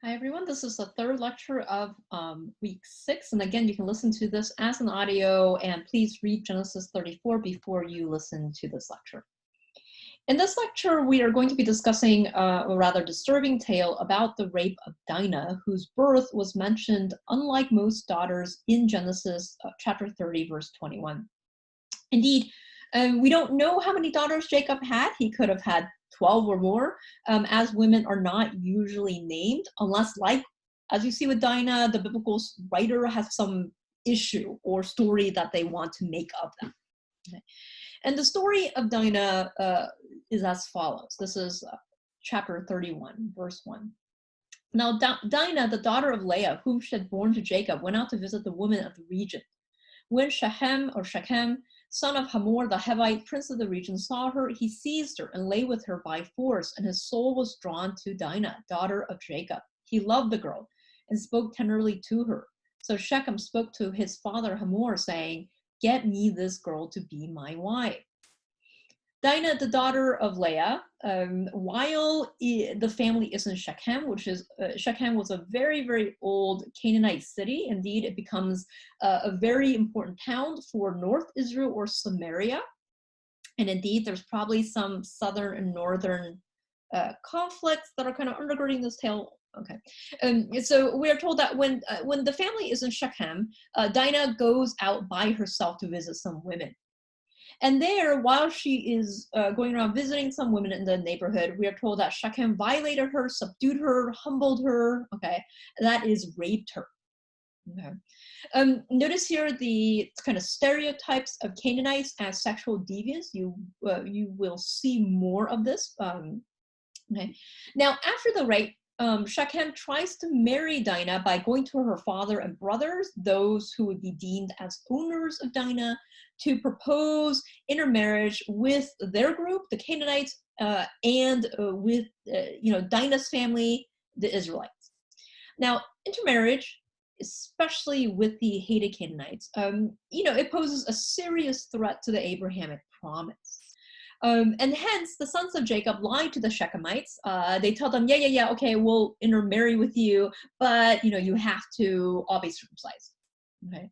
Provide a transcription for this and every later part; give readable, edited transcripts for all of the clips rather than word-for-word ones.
Hi everyone, this is the third lecture of week 6, and again you can listen to this as an audio, and please read Genesis 34 before you listen to this lecture. In this lecture we are going to be discussing a rather disturbing tale about the rape of Dinah, whose birth was mentioned, unlike most daughters, in Genesis chapter 30 verse 21. Indeed, we don't know how many daughters Jacob had. He could have had 12 or more, as women are not usually named, unless, like, as you see with Dinah, the biblical writer has some issue or story that they want to make of them. Okay. And the story of Dinah is as follows. This is chapter 31, verse 1. Now, Dinah, the daughter of Leah, whom she had born to Jacob, went out to visit the women of the region. When Shechem, son of Hamor the Hivite, prince of the region, saw her, he seized her and lay with her by force, and his soul was drawn to Dinah, daughter of Jacob. He loved the girl and spoke tenderly to her. So Shechem spoke to his father Hamor, saying, "Get me this girl to be my wife." Dinah, the daughter of Leah, while the family is in Shechem, which is, Shechem was a very, very old Canaanite city. Indeed, it becomes a very important town for North Israel or Samaria. And indeed, there's probably some southern and northern conflicts that are kind of undergirding this tale. Okay, so we are told that when the family is in Shechem, Dinah goes out by herself to visit some women. And there, while she is going around visiting some women in the neighborhood, we are told that Shechem violated her, subdued her, humbled her, okay? That is, raped her. Okay. Notice here the kind of stereotypes of Canaanites as sexual deviants. You will see more of this. Okay. Now, after the rape, Shechem tries to marry Dinah by going to her father and brothers, those who would be deemed as owners of Dinah, to propose intermarriage with their group, the Canaanites, and with Dinah's family, the Israelites. Now, intermarriage, especially with the hated Canaanites, it poses a serious threat to the Abrahamic promise. And hence, the sons of Jacob lied to the Shechemites. They tell them, yeah, okay, we'll intermarry with you, but you have to all be circumcised. Okay,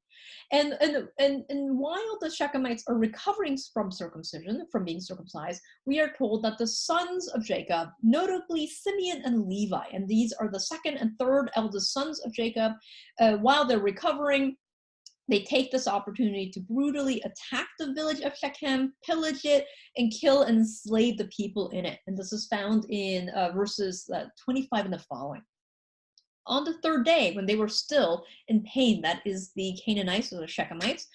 and while the Shechemites are recovering from circumcision, from being circumcised, we are told that the sons of Jacob, notably Simeon and Levi, and these are the second and third eldest sons of Jacob, while they're recovering, they take this opportunity to brutally attack the village of Shechem, pillage it, and kill and enslave the people in it. And this is found in verses 25 and the following. On the third day, when they were still in pain, that is the Canaanites or the Shechemites,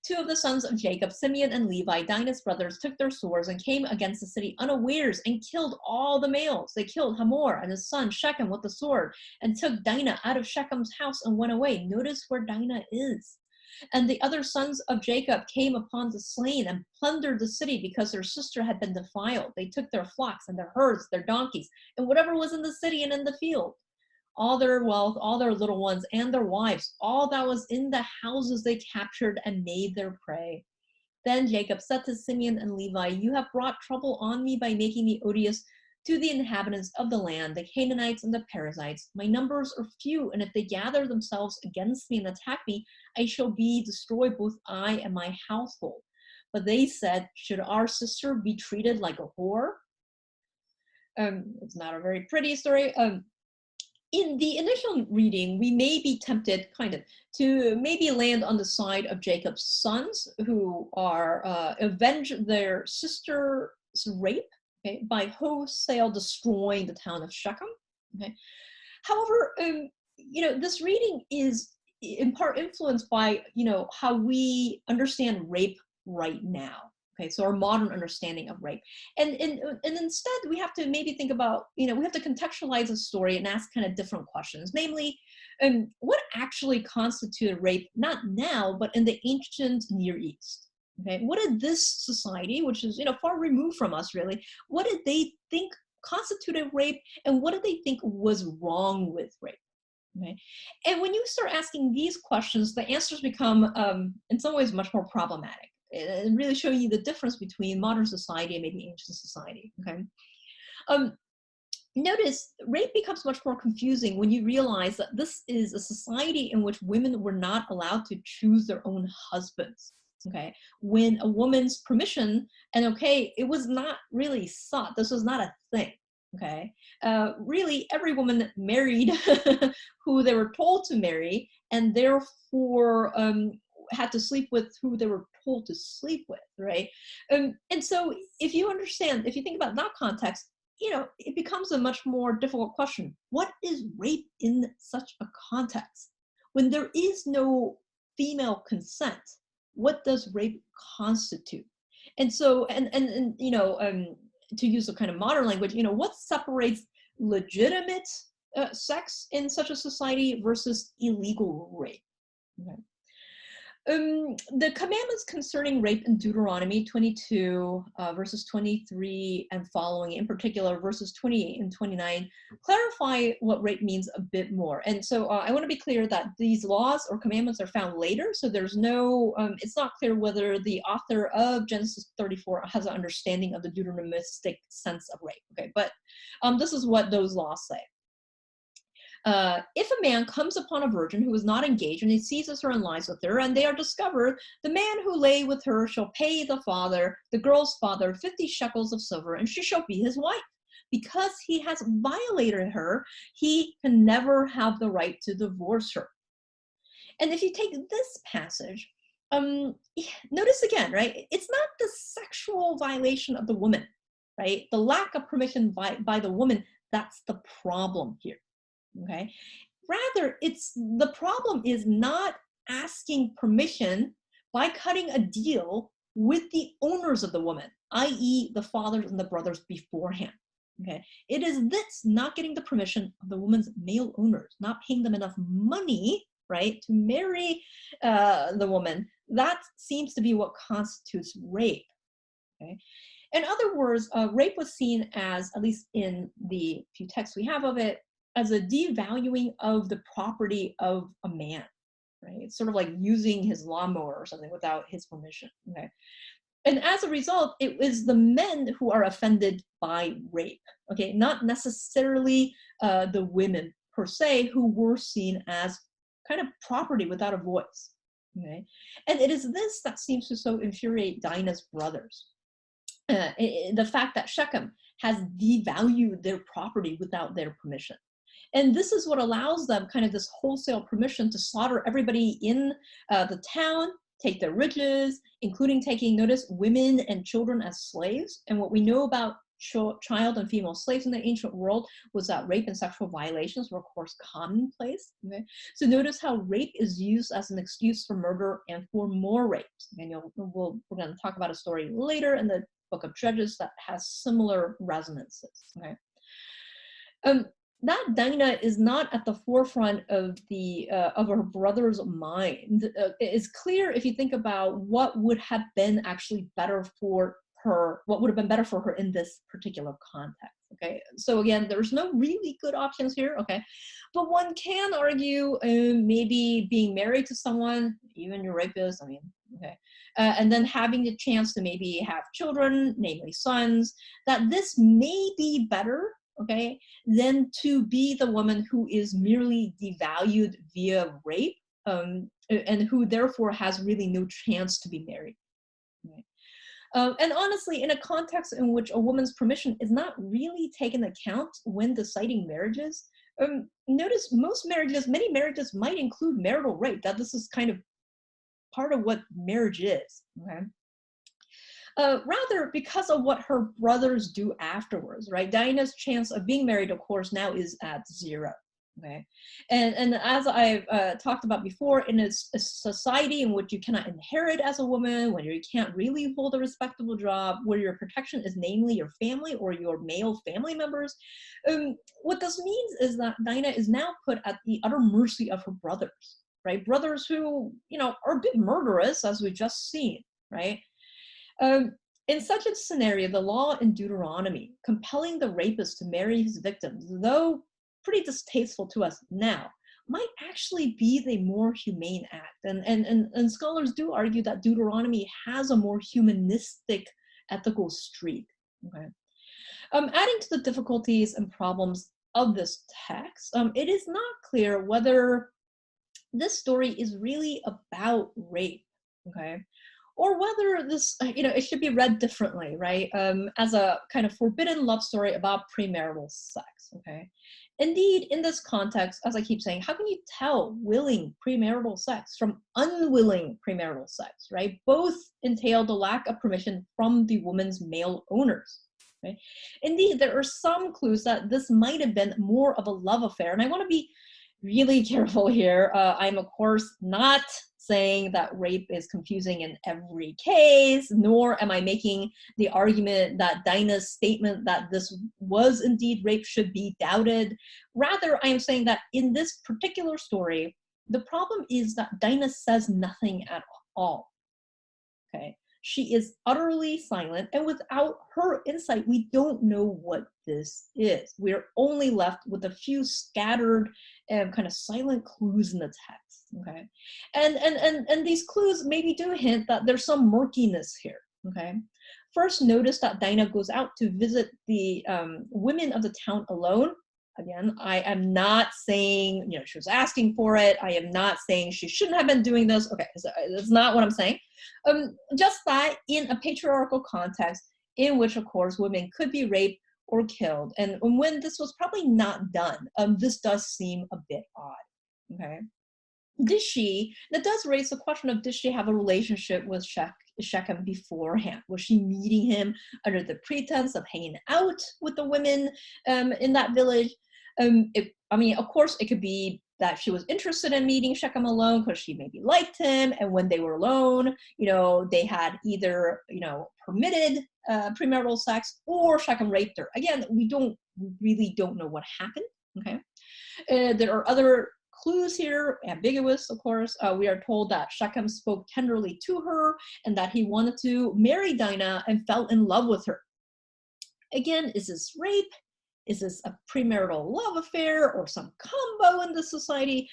two of the sons of Jacob, Simeon and Levi, Dinah's brothers, took their swords and came against the city unawares and killed all the males. They killed Hamor and his son Shechem with the sword and took Dinah out of Shechem's house and went away. Notice where Dinah is. And the other sons of Jacob came upon the slain and plundered the city because their sister had been defiled. They took their flocks and their herds, their donkeys, and whatever was in the city and in the field. All their wealth, all their little ones, and their wives, all that was in the houses they captured and made their prey. Then Jacob said to Simeon and Levi, "You have brought trouble on me by making me odious to the inhabitants of the land, the Canaanites and the Perizzites. My numbers are few, and if they gather themselves against me and attack me, I shall be destroyed, both I and my household." But they said, "Should our sister be treated like a whore?" It's not a very pretty story. In the initial reading, we may be tempted to maybe land on the side of Jacob's sons, who are avenge their sister's rape, okay, by wholesale destroying the town of Shechem. Okay. However, this reading is in part influenced by how we understand rape right now. Okay, so our modern understanding of rape. And instead, we have to maybe think about, we have to contextualize the story and ask kind of different questions. Namely, what actually constituted rape, not now, but in the ancient Near East? Okay, what did this society, which is, far removed from us really, what did they think constituted rape, and what did they think was wrong with rape? Okay, and when you start asking these questions, the answers become, in some ways, much more problematic. And really showing you the difference between modern society and maybe ancient society. Okay, notice rape becomes much more confusing when you realize that this is a society in which women were not allowed to choose their own husbands. Okay, when a woman's permission, and okay, it was not really sought. This was not a thing. Okay, really, every woman married who they were told to marry, and therefore had to sleep with who they were told to sleep with, right? And so, if you understand, if you think about that context, it becomes a much more difficult question. What is rape in such a context? When there is no female consent, what does rape constitute? And so, to use a kind of modern language, what separates legitimate sex in such a society versus illegal rape? Okay. The commandments concerning rape in Deuteronomy 22, verses 23 and following, in particular, verses 28 and 29, clarify what rape means a bit more. And so I want to be clear that these laws or commandments are found later, so there's no, it's not clear whether the author of Genesis 34 has an understanding of the Deuteronomistic sense of rape. Okay, but this is what those laws say. If a man comes upon a virgin who is not engaged and he seizes her and lies with her, and they are discovered, the man who lay with her shall pay the girl's father, 50 shekels of silver, and she shall be his wife. Because he has violated her, he can never have the right to divorce her. And if you take this passage, notice again, right? It's not the sexual violation of the woman, right? The lack of permission by the woman, that's the problem here. Okay, rather the problem is not asking permission by cutting a deal with the owners of the woman, i.e. the fathers and the brothers beforehand. Okay, it is this not getting the permission of the woman's male owners, not paying them enough money, right, to marry the woman. That seems to be what constitutes rape. Okay. In other words, rape was seen as, at least in the few texts we have of it, as a devaluing of the property of a man, right? It's sort of like using his lawnmower or something without his permission, okay? And as a result, it is the men who are offended by rape, okay? Not necessarily the women per se, who were seen as kind of property without a voice, okay? And it is this that seems to so infuriate Dinah's brothers. The fact that Shechem has devalued their property without their permission. And this is what allows them kind of this wholesale permission to slaughter everybody in the town, take their riches, including taking, notice, women and children as slaves. And what we know about child and female slaves in the ancient world was that rape and sexual violations were, of course, commonplace. Okay? So notice how rape is used as an excuse for murder and for more rapes. And we're going to talk about a story later in the book of Judges that has similar resonances. Okay? That Dinah is not at the forefront of her brother's mind. It's clear if you think about what would have been actually better for her, what would have been better for her in this particular context. Okay, so again, there's no really good options here. Okay, but one can argue maybe being married to someone, even your rapist. I mean, okay, and then having the chance to maybe have children, namely sons. That this may be better, okay, than to be the woman who is merely devalued via rape, and who therefore has really no chance to be married. Right? And honestly, in a context in which a woman's permission is not really taken account when deciding marriages, notice many marriages might include marital rape, that this is kind of part of what marriage is. Okay? Rather, because of what her brothers do afterwards, right? Dinah's chance of being married, of course, now is at 0. Okay, and as I've talked about before, in a society in which you cannot inherit as a woman, when you can't really hold a respectable job, where your protection is namely your family or your male family members, what this means is that Dinah is now put at the utter mercy of her brothers, right? Brothers who, are a bit murderous, as we've just seen, right? In such a scenario, the law in Deuteronomy compelling the rapist to marry his victims, though pretty distasteful to us now, might actually be the more humane act. And scholars do argue that Deuteronomy has a more humanistic ethical streak. Okay? Adding to the difficulties and problems of this text, it is not clear whether this story is really about rape, okay? Or whether this, it should be read differently, right? As a kind of forbidden love story about premarital sex, okay? Indeed, in this context, as I keep saying, how can you tell willing premarital sex from unwilling premarital sex, right? Both entail the lack of permission from the woman's male owners. Right? Indeed, there are some clues that this might have been more of a love affair, and I want to be really careful here. I'm, of course, not saying that rape is confusing in every case, nor am I making the argument that Dinah's statement that this was indeed rape should be doubted. Rather, I am saying that in this particular story, the problem is that Dinah says nothing at all. Okay. She is utterly silent, and without her insight, we don't know what this is. We're only left with a few scattered and kind of silent clues in the text. Okay, and these clues maybe do hint that there's some murkiness here. Okay, first, notice that Dinah goes out to visit the women of the town alone. Again, I am not saying she was asking for it. I am not saying she shouldn't have been doing this. Okay, so that's not what I'm saying. Just that in a patriarchal context in which, of course, women could be raped or killed, and when this was probably not done, this does seem a bit odd. Okay, that does raise the question of, did she have a relationship with Shechem beforehand? Was she meeting him under the pretense of hanging out with the women in that village? Of course, it could be that she was interested in meeting Shechem alone because she maybe liked him, and when they were alone, they had either, permitted premarital sex, or Shechem raped her. Again, we really don't know what happened, okay? There are other clues here, ambiguous, of course. We are told that Shechem spoke tenderly to her and that he wanted to marry Dinah and fell in love with her. Again, is this rape? Is this a premarital love affair or some combo in the society?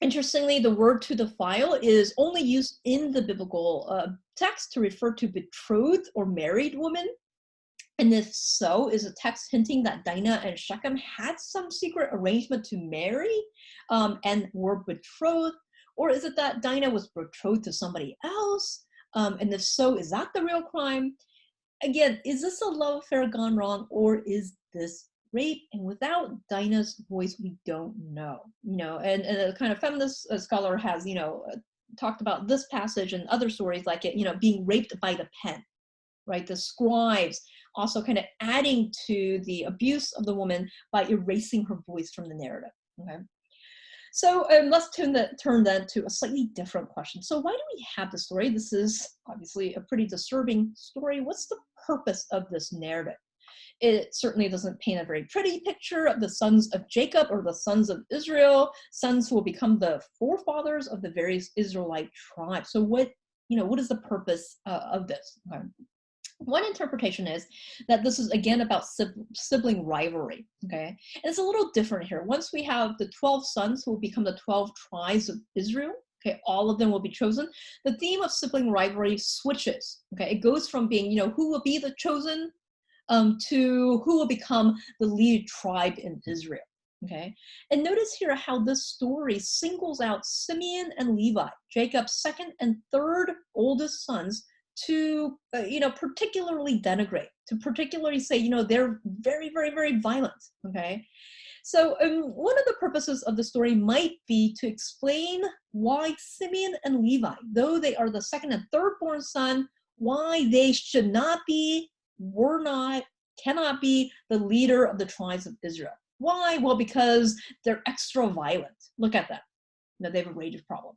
Interestingly, the word to defile is only used in the biblical text to refer to betrothed or married women. And if so, is the text hinting that Dinah and Shechem had some secret arrangement to marry and were betrothed? Or is it that Dinah was betrothed to somebody else? And if so, is that the real crime? Again, is this a love affair gone wrong, or is this rape? And without Dinah's voice, we don't know. And a kind of feminist scholar has, talked about this passage and other stories like it, being raped by the pen, right? The scribes also kind of adding to the abuse of the woman by erasing her voice from the narrative. Okay. So let's turn then to a slightly different question. So why do we have the story? This is obviously a pretty disturbing story. What's the purpose of this narrative? It certainly doesn't paint a very pretty picture of the sons of Jacob or the sons of Israel, sons who will become the forefathers of the various Israelite tribes. So what is the purpose of this? Okay. One interpretation is that this is, again, about sibling rivalry, okay? And it's a little different here. Once we have the 12 sons who will become the 12 tribes of Israel, okay, all of them will be chosen, the theme of sibling rivalry switches, okay? It goes from being, who will be the chosen to who will become the lead tribe in Israel, okay? And notice here how this story singles out Simeon and Levi, Jacob's second and third oldest sons, to particularly denigrate, to particularly say they're very, very, very violent. Okay, so one of the purposes of the story might be to explain why Simeon and Levi, though they are the second and third born son, why they should not be, were not, cannot be the leader of the tribes of Israel. Why? Well, because they're extra violent. Look at that. They have a rage problem.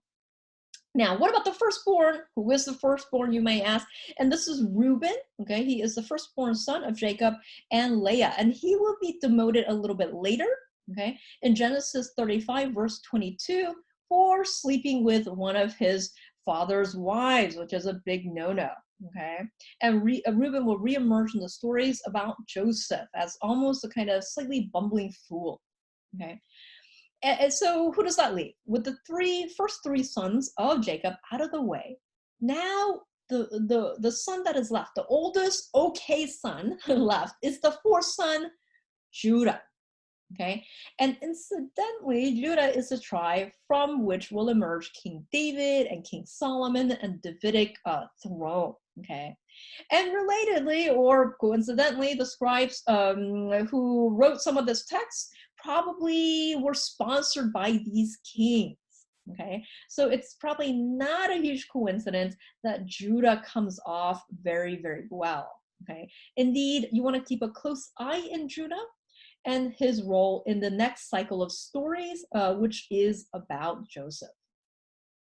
Now, what about the firstborn? Who is the firstborn, you may ask? And this is Reuben, okay? He is the firstborn son of Jacob and Leah, and he will be demoted a little bit later, okay? In Genesis 35, verse 22, for sleeping with one of his father's wives, which is a big no-no, okay? And Reuben will reemerge in the stories about Joseph as almost a kind of slightly bumbling fool, okay? And so who does that leave? With the first three sons of Jacob out of the way, now the son that is left, the oldest okay son left, is the fourth son, Judah. Okay, and incidentally, Judah is a tribe from which will emerge King David and King Solomon and Davidic throne. Okay, and relatedly or coincidentally, the scribes who wrote some of this text probably were sponsored by these kings. Okay, so it's probably not a huge coincidence that Judah comes off very, very well. Okay, indeed, you want to keep a close eye in Judah and his role in the next cycle of stories, which is about Joseph.